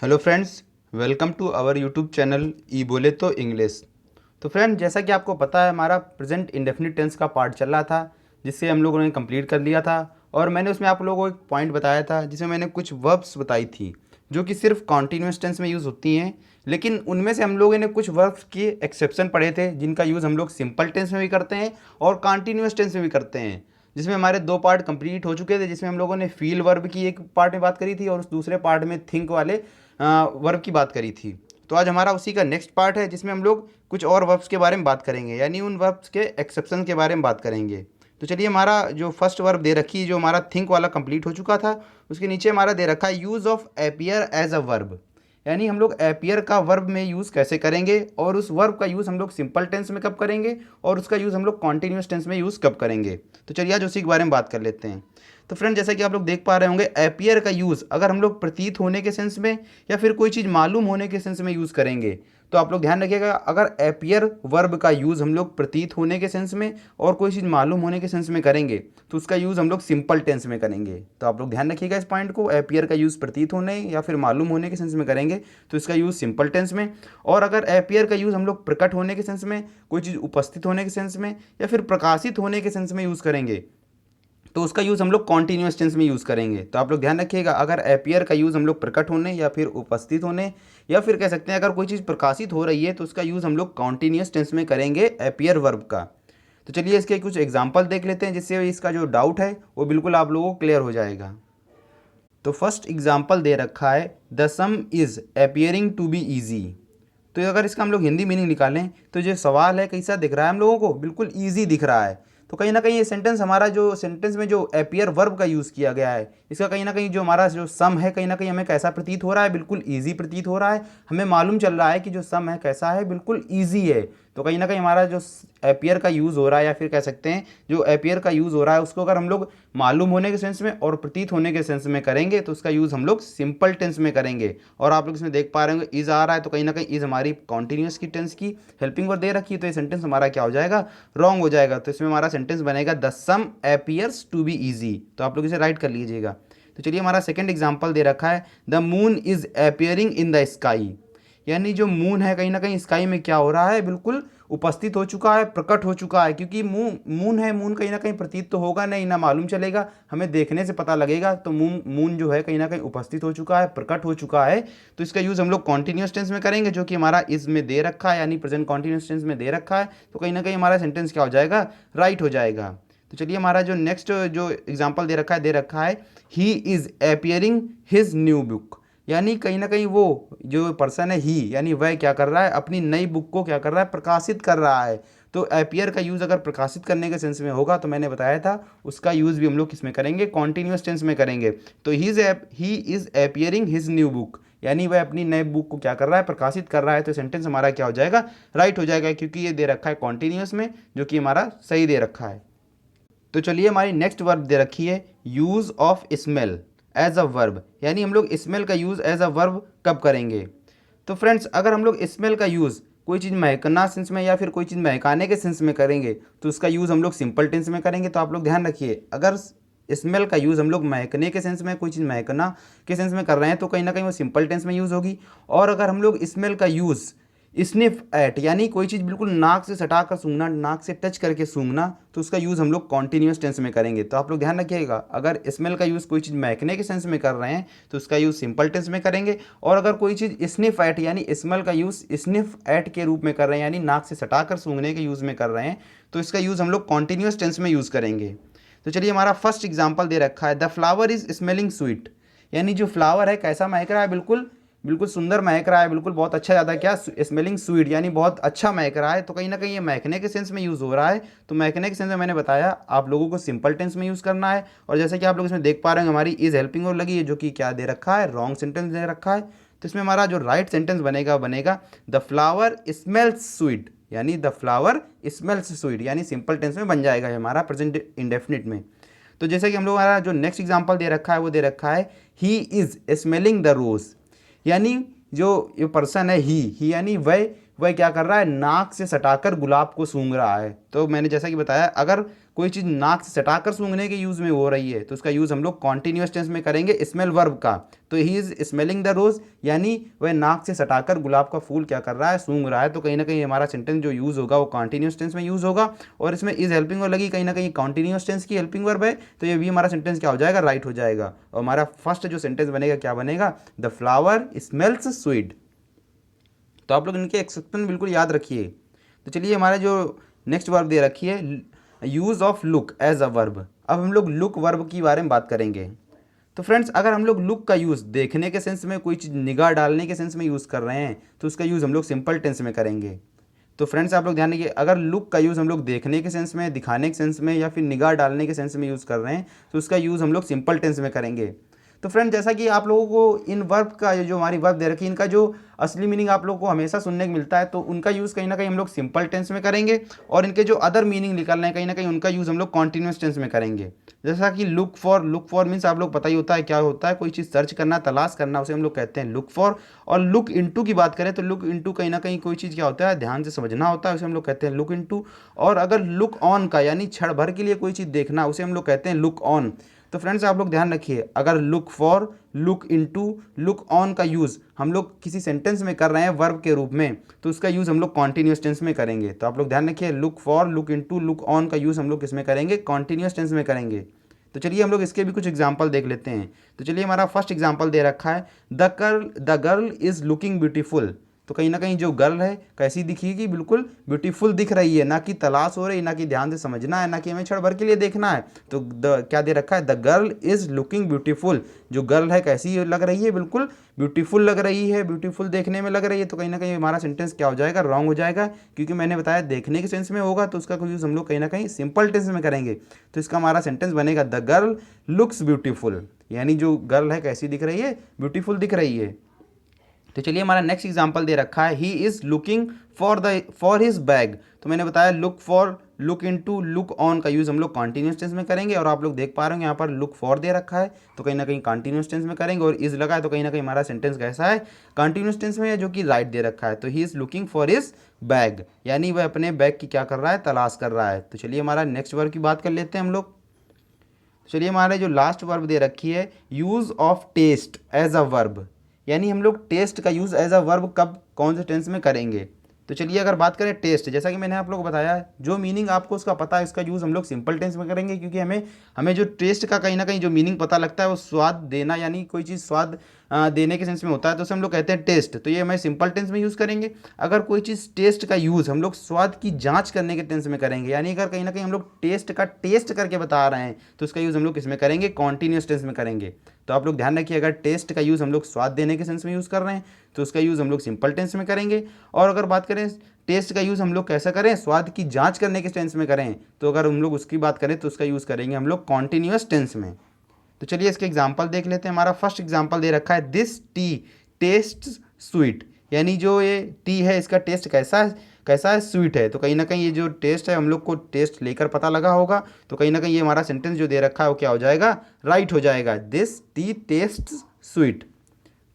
Hello friends, welcome to our YouTube channel ई बोले तो इंग्लिश। तो फ्रेंड, जैसा कि आपको पता है, हमारा प्रेजेंट इंडेफिनिट टेंस का पार्ट चल रहा था, जिससे हम लोगों ने कंप्लीट कर लिया था। और मैंने उसमें आप लोगों को एक पॉइंट बताया था, जिसमें मैंने कुछ वर्ब्स बताई थी जो कि सिर्फ कॉन्टीन्यूअस टेंस में यूज़ होती हैं। लेकिन उनमें से हम लोगों ने कुछ वर्ब्स के एक्सेप्शन पढ़े थे, जिनका यूज़ हम लोग सिंपल टेंस में भी करते हैं और कॉन्टीन्यूअस टेंस में भी करते हैं। जिसमें हमारे दो पार्ट कंप्लीट हो चुके थे, जिसमें हम लोगों ने फील वर्ब की एक पार्ट में बात करी थी और उस दूसरे पार्ट में थिंक वाले वर्ब की बात करी थी। तो आज हमारा उसी का नेक्स्ट पार्ट है, जिसमें हम लोग कुछ और वर्ब्स के बारे में बात करेंगे, यानी उन वर्ब्स के एक्सेप्शन के बारे में बात करेंगे। तो चलिए, हमारा जो फर्स्ट वर्ब दे रखी है, जो हमारा थिंक वाला कंप्लीट हो चुका था, उसके नीचे हमारा दे रखा है use of appear as a verb. यानी हम लोग एपियर का वर्ब में यूज़ कैसे करेंगे, और उस वर्ब का यूज़ हम लोग सिंपल टेंस में कब करेंगे, और उसका यूज़ हम लोग कॉन्टिन्यूस टेंस में यूज़ कब करेंगे। तो चलिए आज उसी के बारे में बात कर लेते हैं। तो फ्रेंड, जैसा कि आप लोग देख पा रहे होंगे, एपियर का यूज़ अगर हम लोग प्रतीत होने के सेंस में या फिर कोई चीज़ मालूम होने के सेंस में यूज़ करेंगे, तो आप लोग ध्यान रखिएगा, अगर एपियर वर्ब का यूज़ हम लोग प्रतीत होने के सेंस में और कोई चीज़ मालूम होने के सेंस में करेंगे, तो उसका यूज़ हम लोग सिंपल टेंस में करेंगे। तो आप लोग ध्यान रखिएगा इस पॉइंट को, एपियर का यूज़ प्रतीत होने या फिर मालूम होने के सेंस में करेंगे तो इसका यूज़ सिंपल टेंस में। और अगर एपियर का यूज़ हम लोग प्रकट होने के सेंस में, कोई चीज़ उपस्थित होने के सेंस में या फिर प्रकाशित होने के सेंस में यूज़ करेंगे, तो उसका यूज़ हम लोग कॉन्टीन्यूअस टेंस में यूज़ करेंगे। तो आप लोग ध्यान रखिएगा, अगर एपियर का यूज़ हम लोग प्रकट होने या फिर उपस्थित होने या फिर कह सकते हैं अगर कोई चीज़ प्रकाशित हो रही है, तो उसका यूज़ हम लोग कॉन्टीन्यूअस टेंस में करेंगे एपियर वर्ब का। तो चलिए इसके कुछ एग्जाम्पल देख लेते हैं, जिससे इसका जो डाउट है वो बिल्कुल आप लोगों को क्लियर हो जाएगा। तो फर्स्ट एग्जाम्पल दे रखा है, the sum is appearing to be easy. तो अगर इसका हम लोग हिंदी मीनिंग निकालें, तो जो सवाल है कैसा दिख रहा है हम लोगों को, बिल्कुल ईजी दिख रहा है। तो कहीं ना कहीं ये सेंटेंस, हमारा जो सेंटेंस में जो अपियर वर्ब का यूज़ किया गया है, इसका कहीं ना कहीं जो हमारा जो सम है, कहीं ना कहीं हमें कैसा प्रतीत हो रहा है, बिल्कुल ईजी प्रतीत हो रहा है। हमें मालूम चल रहा है कि जो सम है कैसा है, बिल्कुल ईजी है। तो कहीं ना कहीं हमारा जो एपियर का यूज़ हो रहा है, या फिर कह सकते हैं जो एपियर का यूज़ हो रहा है, उसको अगर हम लोग मालूम होने के सेंस में और प्रतीत होने के सेंस में करेंगे, तो उसका यूज़ हम लोग सिंपल टेंस में करेंगे। और आप लोग इसमें देख पा रहे होंगे इज़ आ रहा है, तो कहीं ना कहीं इज़ हमारी कॉन्टीन्यूस की टेंस की हेल्पिंग वर्ब दे रखी है, तो ये सेंटेंस हमारा क्या हो जाएगा, रॉन्ग हो जाएगा। तो इसमें हमारा सेंटेंस बनेगा the sum appears to be easy. तो आप लोग इसे राइट कर लीजिएगा। तो चलिए, हमारा सेकंड एग्जांपल दे रखा है, the moon is appearing in the sky. यानी जो मून है, कहीं ना कहीं स्काई में क्या हो रहा है, बिल्कुल उपस्थित हो चुका है, प्रकट हो चुका है। क्योंकि मून है, मून कहीं ना कहीं प्रतीत तो होगा नहीं, ना मालूम चलेगा, हमें देखने से पता लगेगा। तो मून जो है कहीं ना कहीं उपस्थित हो चुका है, प्रकट हो चुका है। तो इसका यूज़ हम लोग कॉन्टीन्यूस टेंस में करेंगे, जो कि हमारा इस में दे रखा है, यानी प्रेजेंट कॉन्टीन्यूस टेंस में दे रखा है। तो कहीं ना कहीं हमारा सेंटेंस क्या हो जाएगा, राइट हो जाएगा। तो चलिए, हमारा जो नेक्स्ट जो एग्जाम्पल दे रखा है, he is appearing his new book. यानी कहीं ना कहीं वो जो पर्सन है, ही यानी वह क्या कर रहा है, अपनी नई बुक को क्या कर रहा है, प्रकाशित कर रहा है। तो अपियर का यूज़ अगर प्रकाशित करने के सेंस में होगा, तो मैंने बताया था उसका यूज़ भी हम लोग किस में करेंगे, कॉन्टीन्यूस टेंस में करेंगे। तो he is appearing his new book, यानी वह अपनी नई बुक को क्या कर रहा है, प्रकाशित कर रहा है। तो सेंटेंस हमारा क्या हो जाएगा, राइट हो जाएगा, क्योंकि ये दे रखा है कॉन्टीन्यूस में, जो कि हमारा सही दे रखा है। तो चलिए, हमारी नेक्स्ट वर्ब दे रखी है, use of smell as a verb. यानी हम लोग स्मेल का यूज़ एज अ वर्ब कब करेंगे। तो फ्रेंड्स, अगर हम लोग स्मेल का यूज़ कोई चीज़ महकना सेंस में या फिर कोई चीज़ महकाने के सेंस में करेंगे, तो उसका यूज़ हम लोग सिंपल टेंस में करेंगे। तो आप लोग ध्यान रखिए, अगर स्मेल का यूज़ हम लोग महकने के सेंस में, कोई चीज़ महकना के सेंस में कर रहे हैं, तो कहीं ना कहीं वो सिंपल टेंस में यूज़ होगी। और अगर हम लोग स्मेल का यूज़ स्निफ एट, यानी कोई चीज़ बिल्कुल नाक से सटा कर सूंघना, नाक से टच करके सूंघना, तो उसका यूज़ हम लोग कॉन्टीन्यूस टेंस में करेंगे। तो आप लोग ध्यान रखिएगा, अगर स्मेल का यूज़ कोई चीज़ महकने के सेंस में कर रहे हैं, तो उसका यूज़ सिंपल टेंस में करेंगे। और अगर कोई चीज़ स्निफ एट, यानी स्मेल का यूज़ स्निफ एट के रूप में कर रहे हैं, यानी नाक से सटा कर सूंघने के यूज़ में कर रहे हैं, तो इसका यूज़ हम लोग कॉन्टीन्यूस टेंस में यूज़ करेंगे। तो चलिए, हमारा फर्स्ट एग्जाम्पल दे रखा है, the flower is smelling sweet. यानी जो फ्लावर है कैसा महक रहा है, बिल्कुल बिल्कुल सुंदर महक रहा है, बिल्कुल बहुत अच्छा, ज़्यादा क्या, स्मेलिंग स्वीट, यानी बहुत अच्छा महक रहा है। तो कहीं ना कहीं ये महकने के सेंस में यूज़ हो रहा है। तो महकने के सेंस में मैंने बताया आप लोगों को सिंपल टेंस में यूज़ करना है। और जैसे कि आप लोग इसमें देख पा रहे हैं, हमारी इज हेल्पिंग और लगी है, जो कि क्या दे रखा है, रॉन्ग सेंटेंस दे रखा है। तो इसमें हमारा जो राइट सेंटेंस बनेगा द फ्लावर स्मेल्स स्वीट। यानी द फ्लावर स्मेल्स स्वीट, यानी सिंपल टेंस में बन जाएगा ये हमारा प्रेजेंट इंडेफिनिट में। तो जैसे कि हम लोग, हमारा जो नेक्स्ट एग्जाम्पल दे रखा है, वो दे रखा है, ही इज़ स्मेलिंग द रोज़। यानी जो ये पर्सन है, ही यानी वह क्या कर रहा है, नाक से सटाकर गुलाब को सूंघ रहा है। तो मैंने जैसा कि बताया, अगर कोई चीज़ नाक से सटाकर सूंघने के यूज़ में हो रही है तो उसका यूज़ हम लोग कॉन्टिन्यूस टेंस में करेंगे स्मेल वर्ब का। तो ही इज़ स्मेलिंग द रोज़, यानी वह नाक से सटाकर गुलाब का फूल क्या कर रहा है, सूंघ रहा है। तो कहीं ना कहीं हमारा सेंटेंस जो यूज़ होगा वो कॉन्टिन्यूस टेंस में यूज़ होगा। और इसमें इज़ हेल्पिंग वर्ब लगी, कहीं ना कहीं कॉन्टिन्यूस टेंस की हेल्पिंग वर्ब है, तो ये भी हमारा सेंटेंस क्या हो जाएगा, राइट हो जाएगा। और हमारा फर्स्ट जो सेंटेंस बनेगा क्या बनेगा, द फ्लावर स्मेल्स स्वीट। तो आप लोग इनके एक्सेप्शन बिल्कुल याद रखिए। तो चलिए हमारा जो नेक्स्ट वर्ब दे रखी है use of look as a verb. अब हम लोग लुक वर्ब के बारे में बात करेंगे। तो फ्रेंड्स अगर हम लोग लुक का यूज़ देखने के सेंस में, कोई चीज़ निगाह डालने के सेंस में यूज़ कर रहे हैं तो उसका यूज़ हम लोग सिंपल टेंस में करेंगे। तो फ्रेंड्स आप लोग ध्यान रखिए, अगर लुक का यूज़ हम लोग देखने के सेंस में, दिखाने के सेंस में या फिर निगाह डालने के सेंस में यूज़ कर रहे हैं तो उसका यूज़ हम लोग सिंपल टेंस में करेंगे। तो फ्रेंड जैसा कि आप लोगों को इन वर्ब का जो हमारी वर्ब दे रखी है इनका जो असली मीनिंग आप लोगों को हमेशा सुनने को मिलता है, तो उनका यूज़ कहीं ना कहीं हम लोग सिंपल टेंस में करेंगे। और इनके जो अदर मीनिंग निकल रहे हैं कहीं ना कहीं उनका यूज़ हम लोग कॉन्टिन्यूस टेंस में करेंगे। जैसा कि लुक फॉर मीन्स आप लोग पता ही होता है क्या होता है, कोई चीज़ सर्च करना, तलाश करना, उसे हम लोग कहते हैं लुक फॉर। और लुक इनटू की बात करें तो लुक इनटू कहीं ना कहीं कोई चीज़ क्या होता है, ध्यान से समझना होता है, उसे हम लोग कहते हैं लुक इनटू। और अगर लुक ऑन का यानी क्षण भर के लिए कोई चीज़ देखना, उसे हम लोग कहते हैं लुक ऑन। तो फ्रेंड्स आप लोग ध्यान रखिए, अगर look for, look into, look on का यूज़ हम लोग किसी सेंटेंस में कर रहे हैं वर्ब के रूप में तो उसका यूज़ हम लोग कॉन्टिन्यूस टेंस में करेंगे। तो आप लोग ध्यान रखिए, look for, look into, look on का यूज़ हम लोग किसमें करेंगे, कॉन्टिन्यूस टेंस में करेंगे। तो चलिए हम लोग इसके भी कुछ एग्जाम्पल देख लेते हैं। तो चलिए हमारा फर्स्ट एग्जाम्पल दे रखा है the girl is looking beautiful. तो कहीं ना कहीं जो गर्ल है कैसी दिखेगी, बिल्कुल ब्यूटीफुल दिख रही है, ना कि तलाश हो रही है, ना कि ध्यान से समझना है, ना कि हमें क्षण भर के लिए देखना है। तो क्या दे रखा है, the girl is looking beautiful. जो गर्ल है कैसी लग रही है, बिल्कुल ब्यूटीफुल लग रही है, ब्यूटीफुल देखने में लग रही है। तो कहीं ना कहीं हमारा सेंटेंस क्या हो जाएगा, रॉन्ग हो जाएगा, क्योंकि मैंने बताया देखने के सेंस में होगा तो उसका यूज़ हम लोग कहीं ना कहीं सिंपल टेंस में करेंगे। तो इसका हमारा सेंटेंस बनेगा द गर्ल लुक्स ब्यूटीफुल, यानी जो गर्ल है कैसी दिख रही है, ब्यूटीफुल दिख रही है। तो चलिए हमारा नेक्स्ट एग्जांपल दे रखा है he is looking for his bag. तो मैंने बताया look for, look into, look on का यूज़ हम लोग कॉन्टिन्यूस टेंस में करेंगे। और आप लोग देख पा रहे होंगे यहाँ पर लुक फॉर दे रखा है तो कहीं ना कहीं कॉन्टिन्यूस टेंस में करेंगे। और इज़ लगा है तो कहीं ना कहीं हमारा सेंटेंस कैसा है, कॉन्टिन्यूस टेंस में है, जो कि राइट दे रखा है। तो he is looking for his bag, यानी वह अपने बैग की क्या कर रहा है, तलाश कर रहा है। तो चलिए हमारा नेक्स्ट वर्ब की बात कर लेते हैं हम लोग। चलिए हमारे जो लास्ट वर्ब दे रखी है use of taste as a verb, यानी हम लोग टेस्ट का यूज़ एज अ वर्ब कब, कौन से टेंस में करेंगे। तो चलिए अगर बात करें टेस्ट, जैसा कि मैंने आप लोगों को बताया जो मीनिंग आपको उसका पता है इसका यूज़ हम लोग सिंपल टेंस में करेंगे, क्योंकि हमें जो टेस्ट का कहीं ना कहीं जो मीनिंग पता लगता है वो स्वाद देना, यानी कोई चीज़ स्वाद देने के सेंस में होता है तो उसे हम लोग कहते हैं टेस्ट। तो ये हमें सिंपल टेंस में यूज़ करेंगे। अगर कोई चीज़ टेस्ट का यूज़ हम लोग स्वाद की जांच करने के टेंस में करेंगे, यानी अगर कहीं ना कहीं हम लोग टेस्ट का टेस्ट करके बता रहे हैं तो उसका यूज़ हम लोग किसमें करेंगे, कॉन्टिन्यूस टेंस में करेंगे। तो आप लोग ध्यान रखिए, अगर टेस्ट का यूज़ हम लोग स्वाद देने के सेंस में यूज़ कर रहे हैं तो उसका यूज़ हम लोग सिंपल टेंस में करेंगे। और अगर बात करें टेस्ट का यूज़ हम लोग कैसा करें, स्वाद की जांच करने के टेंस में करें, तो अगर हम लोग उसकी बात करें तो उसका यूज़ करेंगे हम लोग कॉन्टिन्यूस टेंस में। तो चलिए इसके एग्जाम्पल देख लेते हैं। हमारा फर्स्ट एग्जाम्पल दे रखा है दिस टी टेस्ट स्वीट, यानी जो ये टी है इसका टेस्ट कैसा है, स्वीट है। तो कहीं ना कहीं ये जो टेस्ट है हम लोग को टेस्ट लेकर पता लगा होगा, तो कहीं ना कहीं ये हमारा सेंटेंस जो दे रखा है वो क्या हो जाएगा, राइट हो जाएगा, दिस टी टेस्ट स्वीट।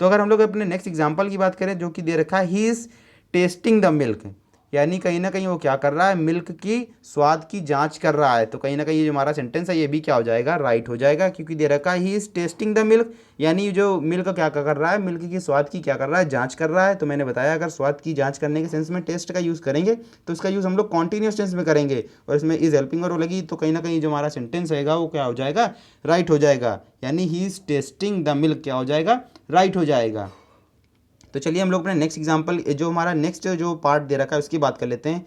तो अगर हम लोग अपने नेक्स्ट एग्जाम्पल की बात करें जो कि दे रखा है he is testing the milk, यानी कहीं ना कहीं वो क्या कर रहा है, मिल्क की स्वाद की जांच कर रहा है। तो कहीं ना कहीं ये जो हमारा सेंटेंस है ये भी क्या हो जाएगा, राइट हो जाएगा, क्योंकि दे रखा है he is testing the milk, यानी जो मिल्क क्या कर रहा है, मिल्क की स्वाद की क्या कर रहा है, जांच कर रहा है। तो मैंने बताया अगर स्वाद की जांच करने के सेंस में टेस्ट का यूज़ करेंगे तो उसका यूज़ हम लोग कॉन्टिन्यूस टेंस में करेंगे। और इसमें इज़ हेल्पिंग और लगी तो कहीं ना कहीं जो हमारा सेंटेंस रहेगा वो क्या हो जाएगा, राइट हो जाएगा, यानी he is testing the milk क्या हो जाएगा, राइट हो जाएगा। तो चलिए हम लोग अपने नेक्स्ट एग्जांपल जो हमारा नेक्स्ट जो पार्ट दे रखा है उसकी बात कर लेते हैं।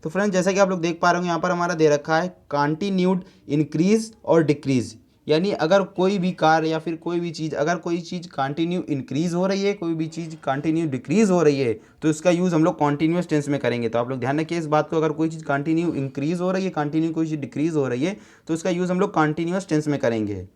तो फ्रेंड्स जैसा कि आप लोग देख पा रहे होंगे यहाँ पर हमारा दे रखा है कंटिन्यूड इंक्रीज और डिक्रीज, यानी अगर कोई भी कार्य या फिर कोई भी चीज़, अगर कोई चीज़ कंटिन्यू इंक्रीज हो रही है, कोई भी चीज़ कंटिन्यू डिक्रीज हो रही है तो इसका यूज़ हम लोग कॉन्टिन्यूस टेंस में करेंगे। तो आप लोग ध्यान रखिए इस बात को, अगर कोई चीज़ कंटिन्यू इंक्रीज हो रही है, कंटिन्यू कोई चीज़ डिक्रीज हो रही है तो उसका यूज़ हम लोग कॉन्टिन्यूस टेंस में करेंगे।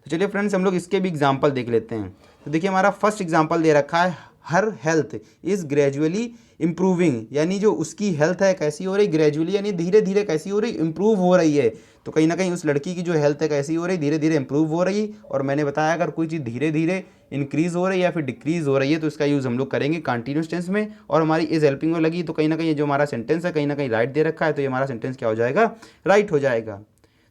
तो चलिए फ्रेंड्स हम लोग इसके भी एग्जाम्पल देख लेते हैं। तो देखिए हमारा फर्स्ट एग्जाम्पल दे रखा है हर हेल्थ इज़ ग्रेजुअली इम्प्रूविंग, यानी जो उसकी हेल्थ है कैसी हो रही, ग्रेजुअली यानी धीरे धीरे कैसी हो रही, इम्प्रूव हो रही है। तो कहीं ना कहीं उस लड़की की जो हेल्थ है कैसी हो रही, धीरे धीरे इंप्रूव हो रही। और मैंने बताया अगर कोई चीज़ धीरे धीरे इंक्रीज़ हो रही है या फिर डिक्रीज़ हो रही है तो इसका यूज़ हम लोग करेंगे कंटिन्यूस टेंस में। और हमारी इज हेल्पिंग में लगी तो कहीं ना कहीं ये जो हमारा सेंटेंस है कहीं ना कहीं राइट दे रखा है, तो ये हमारा सेंटेंस क्या हो जाएगा, राइट हो जाएगा।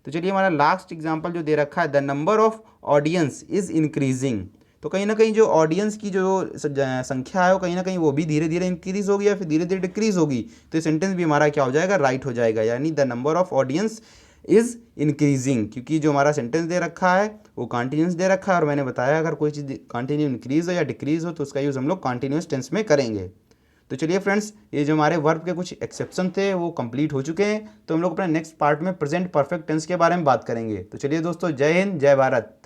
तो चलिए हमारा लास्ट एग्जाम्पल जो दे रखा है, the number of audience is increasing. तो कहीं ना कहीं जो ऑडियंस की जो संख्या है वो कहीं ना कहीं वो भी धीरे धीरे इंक्रीज होगी या फिर धीरे धीरे डिक्रीज होगी। तो ये सेंटेंस भी हमारा क्या हो जाएगा, राइट हो जाएगा। यानी the number of audience is increasing, क्योंकि जो हमारा सेंटेंस दे रखा है वो कॉन्टिन्यूस दे रखा है और मैंने बताया अगर कोई चीज़ कंटिन्यू इंक्रीज हो या डिक्रीज हो तो उसका यूज़ हम लोग कॉन्टिन्यूस टेंस में करेंगे। तो चलिए फ्रेंड्स, ये जो हमारे वर्ब के कुछ एक्सेप्शन थे वो कंप्लीट हो चुके हैं। तो हम लोग अपने नेक्स्ट पार्ट में प्रेजेंट परफेक्ट टेंस के बारे में बात करेंगे। तो चलिए दोस्तों, जय हिंद, जय भारत।